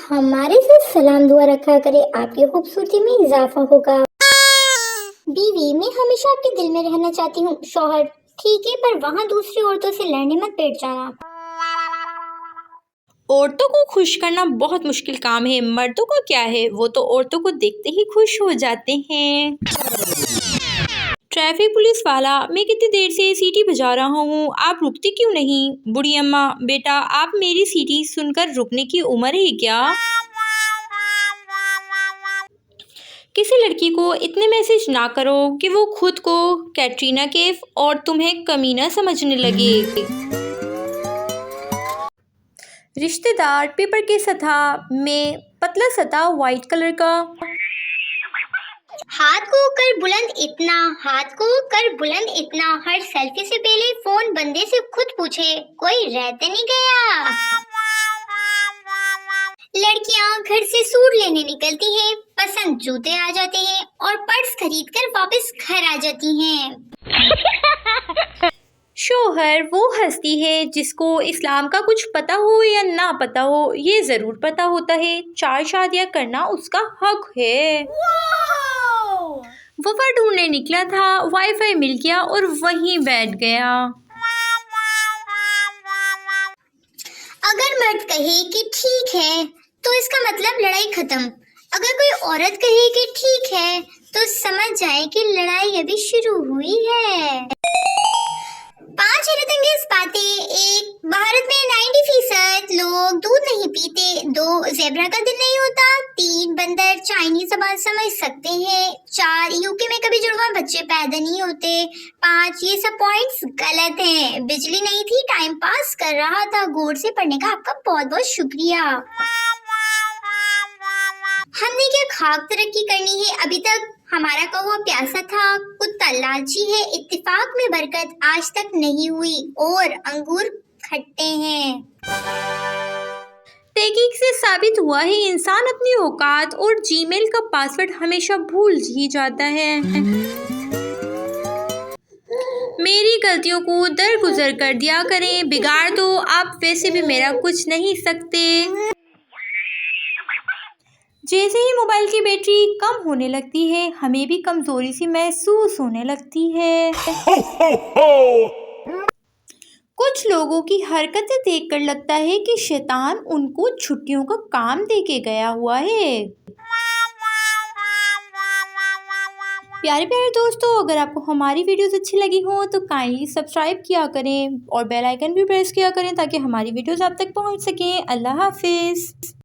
हमारे से सलाम दुआ रखा करे, आपकी खूबसूरती में इजाफा होगा। बीवी, मैं हमेशा आपके दिल में रहना चाहती हूँ। शौहर, ठीक है, पर वहाँ दूसरी औरतों से लड़ने मत बैठ जाना। औरतों को खुश करना बहुत मुश्किल काम है, मर्दों का क्या है, वो तो औरतों को देखते ही खुश हो जाते हैं। ट्रैफिक पुलिस वाला, मैं कितनी देर से सीटी बजा रहा हूँ, आप रुकती क्यों नहीं? बूढ़ी अम्मा, बेटा आप मेरी सीटी सुनकर रुकने की उम्र है क्या? किसी लड़की को इतने मैसेज ना करो कि वो खुद को कैटरीना कैफ और तुम्हें कमीना समझने लगे। रिश्तेदार, पेपर के सतह में पतला सतह वाइट कलर का। हाथ को कर बुलंद इतना, हाथ को कर बुलंद इतना। हर सेल्फी से पहले फोन बंदे से खुद पूछे, कोई रहते नहीं गया। लड़कियां घर से सूट लेने निकलती हैं, पसंद जूते आ जाते हैं और पर्स खरीद कर वापस घर आ जाती हैं। शोहर वो हस्ती है जिसको इस्लाम का कुछ पता हो या ना पता हो, ये ज़रूर पता होता है 4 शादियाँ करना उसका हक है। वफा ढूंढने निकला था, वाईफाई मिल गया और वहीं बैठ गया। अगर मर्द कहे कि ठीक है तो इसका मतलब लड़ाई खत्म। अगर कोई औरत कहे कि ठीक है तो समझ जाए कि लड़ाई अभी शुरू हुई है। 5 हैरतअंगेज बातें। 1, भारत में 90% लोग दूध नहीं पीते। 2, ज़ेब्रा का दिन नहीं होता। 3, बंदर चाइनीज जबान समझ सकते हैं। 4, यूके में कभी जुड़वा बच्चे पैदा नहीं होते। 5, ये सब पॉइंट्स गलत हैं। बिजली नहीं थी, टाइम पास कर रहा था। गौर से पढ़ने का आपका बहुत बहुत शुक्रिया। हमने क्या खाक तरक्की करनी है, अभी तक हमारा कौवा प्यासा था, कुत्ता लालची है। इत्तेफाक में बरकत आज तक नहीं हुई और अंगूर खट्टे हैं। तहकीक से साबित हुआ है इंसान अपनी औकात और जीमेल का पासवर्ड हमेशा भूल ही जाता है। मेरी गलतियों को दरगुजर कर दिया करें, बिगाड़ दो, आप वैसे भी मेरा कुछ नहीं सकते। जैसे ही मोबाइल की बैटरी कम होने लगती है, हमें भी कमजोरी सी महसूस होने लगती है। कुछ लोगों की हरकतें देखकर लगता है कि शैतान उनको छुट्टियों का काम देके गया हुआ है। प्यारे प्यारे दोस्तों, अगर आपको हमारी वीडियोस अच्छी लगी हो तो काइंडली सब्सक्राइब किया करें और बेल आइकन भी प्रेस किया करें ताकि हमारी वीडियोस आप तक पहुंच सकें। अल्लाह हाफिज़।